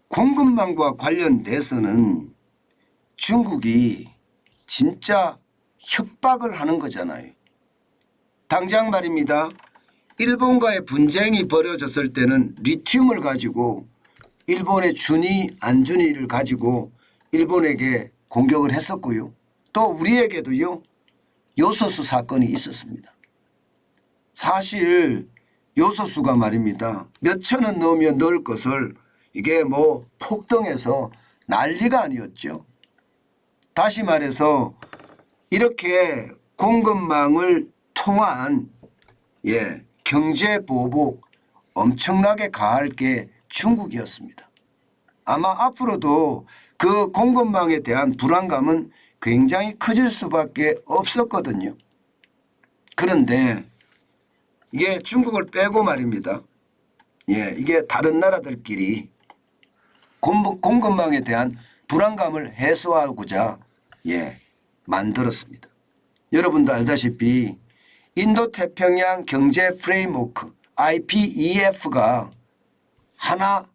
공급망과 관련돼서는 중국이 진짜 협박을 하는 거잖아요. 당장 말입니다. 일본과의 분쟁이 벌어졌을 때는 리튬을 가지고 일본의 주니 안 주니를 가지고 일본에게 공격을 했었고요. 또 우리에게도요. 요소수 사건이 있었습니다. 사실 요소수가 말입니다. 몇 천 원 넣으면 넣을 것을 이게 뭐 폭등해서 난리가 아니었죠. 다시 말해서 이렇게 공급망을 통한 경제 보복 엄청나게 가할 게 중국이었습니다. 아마 앞으로도 그 공급망에 대한 불안감은 굉장히 커질 수밖에 없었거든요. 그런데 이게 중국을 빼고 말입니다. 이게 다른 나라들끼리 공급망에 대한 불안감을 해소하고자 만들었습니다. 여러분도 알다시피 인도태평양 경제 프레임워크 IPEF가 하나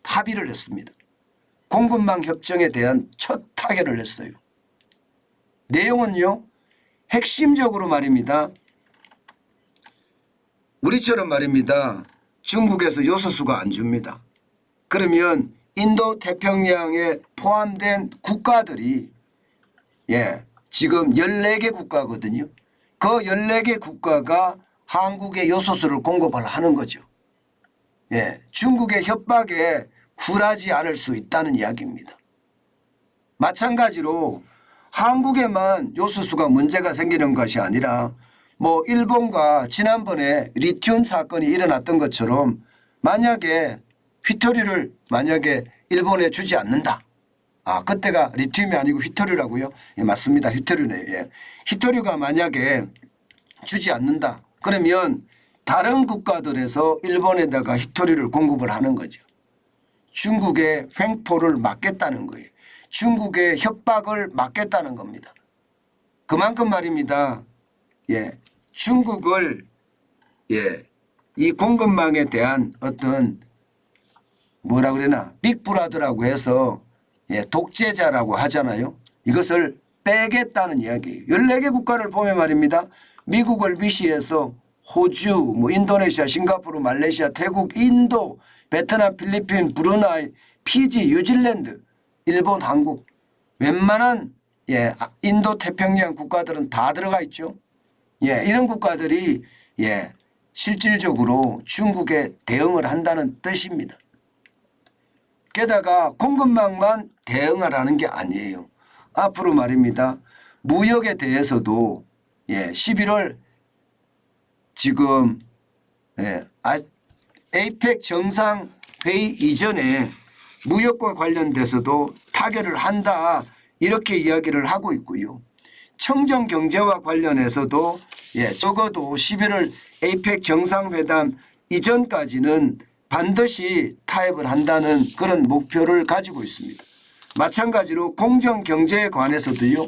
합의를 했습니다. 공급망 협정에 대한 첫 타결을 했어요. 내용은요. 핵심적으로 말입니다. 우리처럼 말입니다. 중국에서 요소수가 안 줍니다. 그러면 인도태평양에 포함된 국가들이 지금 14개 국가거든요. 그 14개 국가가 한국에 요소수를 공급을 하는 거죠. 중국의 협박에 굴하지 않을 수 있다는 이야기입니다. 마찬가지로 한국에만 요소수가 문제가 생기는 것이 아니라 뭐 일본과 지난번에 리튬 사건이 일어났던 것처럼 만약에 휘토류를 만약에 일본에 주지 않는다. 그때가 리튬이 아니고 휘토류라고요? 맞습니다. 휘토류네. 휘토류가 만약에 주지 않는다. 그러면 다른 국가들에서 일본에다가 휘토류를 공급을 하는 거죠. 중국의 횡포를 막겠다는 거예요. 중국의 협박을 막겠다는 겁니다. 그만큼 말입니다. 중국을 이 공급망에 대한 어떤 뭐라 그러나 빅브라더라고 해서 독재자라고 하잖아요. 이것을 빼겠다는 이야기예요. 14개 국가를 보면 말입니다. 미국을 위시해서 호주, 뭐 인도네시아, 싱가포르, 말레이시아, 태국, 인도, 베트남, 필리핀, 브루나이, 피지, 뉴질랜드, 일본, 한국 웬만한 인도 태평양 국가들은 다 들어가 있죠. 이런 국가들이 실질적으로 중국에 대응을 한다는 뜻입니다. 게다가 공급망만 대응하라는 게 아니에요. 앞으로 말입니다. 무역에 대해서도 11월 지금 에이펙 정상회의 이전에 무역과 관련돼서도 타결을 한다 이렇게 이야기를 하고 있고요. 청정경제와 관련해서도 적어도 11월 에이펙 정상회담 이전까지는 반드시 타협을 한다는 그런 목표를 가지고 있습니다. 마찬가지로 공정경제에 관해서도요.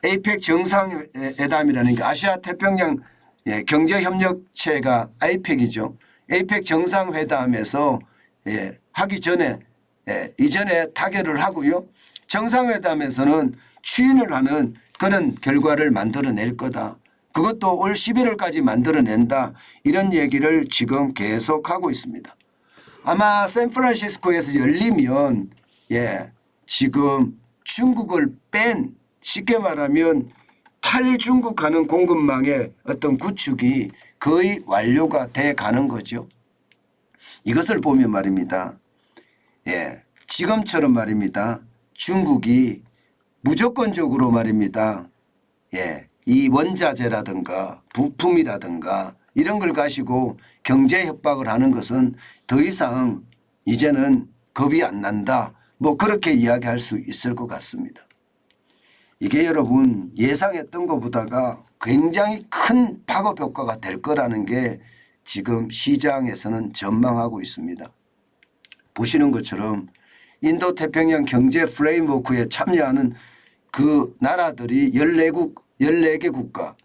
에이펙 정상회담이라는 게 아시아 태평양 경제협력체가 아이펙이죠. 에이펙 정상회담에서 하기 전에 이전에 타결을 하고요. 정상회담에서는 추인을 하는 그런 결과를 만들어낼 거다. 그것도 올 11월까지 만들어낸다. 이런 얘기를 지금 계속하고 있습니다. 아마 샌프란시스코에서 열리면 지금 중국을 뺀 쉽게 말하면 탈중국하는 공급망의 어떤 구축이 거의 완료가 돼 가는 거죠. 이것을 보면 말입니다. 지금처럼 말입니다. 중국이 무조건적으로 말입니다. 이 원자재라든가 부품이라든가 이런 걸 가지고 경제 협박을 하는 것은 더 이상 이제는 겁이 안 난다. 뭐 그렇게 이야기할 수 있을 것 같습니다. 이게 여러분 예상했던 것보다가 굉장히 큰 파급 효과가 될 거라는 게 지금 시장에서는 전망하고 있습니다. 보시는 것처럼 인도태평양 경제 프레임워크에 참여하는 그 나라들이 14개 국가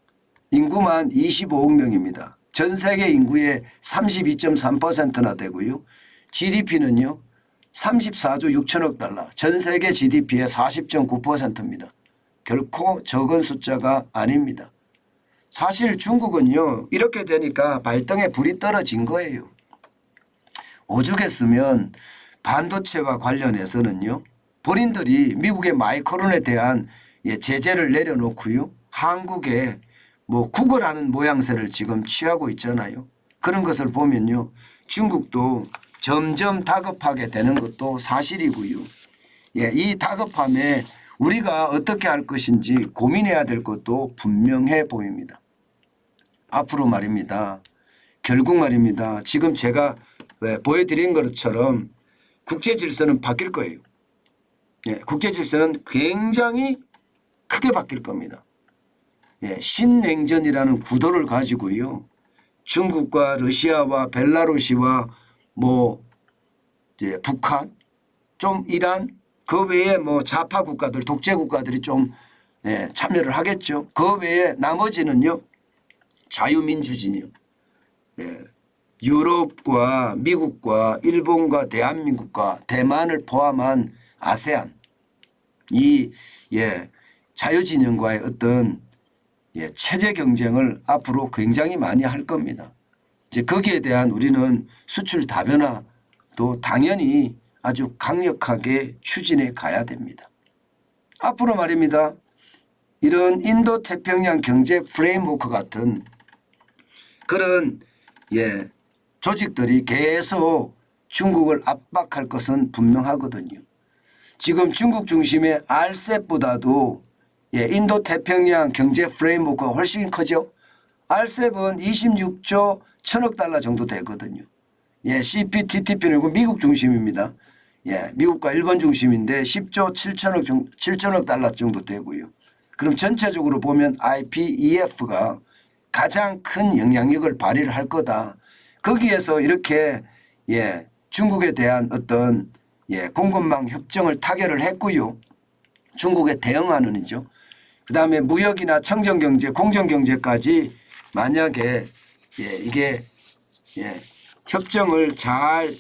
인구만 25억 명입니다. 전 세계 인구의 32.3%나 되고요. GDP는요 34조 6천억 달러, 전 세계 GDP의 40.9%입니다. 결코 적은 숫자가 아닙니다. 사실 중국은요 이렇게 되니까 발등에 불이 떨어진 거예요. 오죽했으면 반도체와 관련해서는요 본인들이 미국의 마이크론에 대한 제재를 내려놓고요 한국에 뭐 구걸하는 모양새를 지금 취하고 있잖아요. 그런 것을 보면요 중국도 점점 다급하게 되는 것도 사실이고요. 이 다급함에 우리가 어떻게 할 것인지 고민해야 될 것도 분명해 보입니다. 앞으로 말입니다. 결국 말입니다. 지금 제가 보여드린 것처럼 국제 질서는 바뀔 거예요. 국제 질서는 굉장히 크게 바뀔 겁니다. 신냉전이라는 구도를 가지고요. 중국과 러시아와 벨라루시와 뭐 북한, 좀 이란, 그 외에 뭐 좌파 국가들, 독재 국가들이 좀 참여를 하겠죠. 그 외에 나머지는요. 자유민주진이요. 유럽과 미국과 일본과 대한민국과 대만을 포함한 아세안 이 자유진영과의 어떤 체제 경쟁을 앞으로 굉장히 많이 할 겁니다. 이제 거기에 대한 우리는 수출 다변화도 당연히 아주 강력하게 추진해 가야 됩니다. 앞으로 말입니다. 이런 인도 태평양 경제 프레임워크 같은 그런 조직들이 계속 중국을 압박할 것은 분명하거든요. 지금 중국 중심의 RCEP보다도 인도 태평양 경제 프레임워크가 훨씬 크죠. RCEP은 26조 1천억 달러 정도 되거든요. CPTPP는 미국 중심입니다. 미국과 일본 중심인데 10조 7천억 달러 정도 되고요. 그럼 전체적으로 보면 IPEF가 가장 큰 영향력을 발휘를 할 거다. 거기에서 이렇게 중국에 대한 어떤 공급망 협정을 타결을 했고요. 중국에 대응하는 이죠. 그다음에 무역이나 청정경제, 공정경제까지 만약에 이게 협정을 잘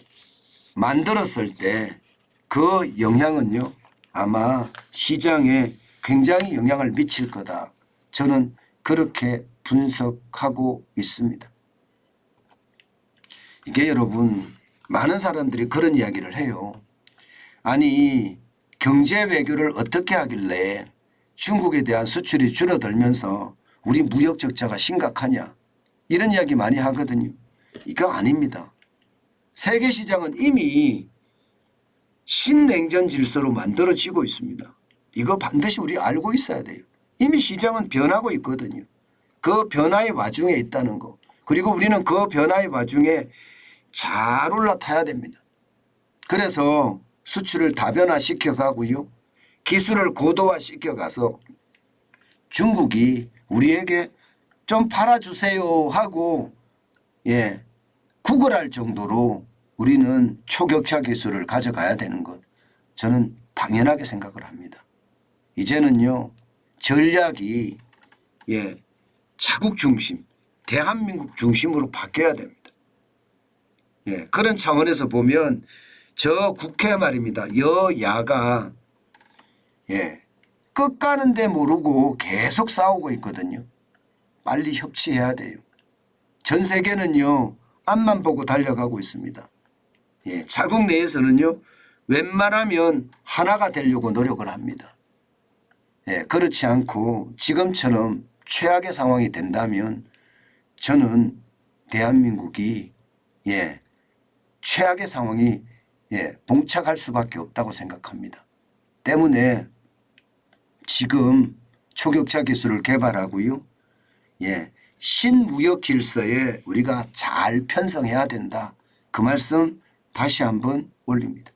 만들었을 때 그 영향은요 아마 시장에 굉장히 영향을 미칠 거다. 저는 그렇게 분석하고 있습니다. 이게 여러분 많은 사람들이 그런 이야기를 해요. 아니 경제 외교를 어떻게 하길래 중국에 대한 수출이 줄어들면서 우리 무역 적자가 심각하냐 이런 이야기 많이 하거든요. 이거 아닙니다. 세계 시장은 이미 신냉전 질서로 만들어지고 있습니다. 이거 반드시 우리 알고 있어야 돼요. 이미 시장은 변하고 있거든요. 그 변화의 와중에 있다는 거. 그리고 우리는 그 변화의 와중에 잘 올라타야 됩니다. 그래서 수출을 다변화시켜 가고요. 기술을 고도화시켜 가서 중국이 우리에게 좀 팔아주세요 하고 구걸할 정도로 우리는 초격차 기술을 가져가야 되는 것 저는 당연하게 생각을 합니다. 이제는요 전략이 자국 중심 대한민국 중심으로 바뀌어야 됩니다. 그런 차원에서 보면 저 국회 말입니다. 여야가 끝 가는데 모르고 계속 싸우고 있거든요. 빨리 협치해야 돼요. 전 세계는요 앞만 보고 달려가고 있습니다. 자국 내에서는요 웬만하면 하나가 되려고 노력을 합니다. 그렇지 않고 지금처럼 최악의 상황이 된다면 저는 대한민국이 최악의 상황이 봉착할 수밖에 없다고 생각합니다. 때문에 지금 초격차 기술을 개발하고요. 신무역 질서에 우리가 잘 편성해야 된다. 그 말씀 다시 한번 올립니다.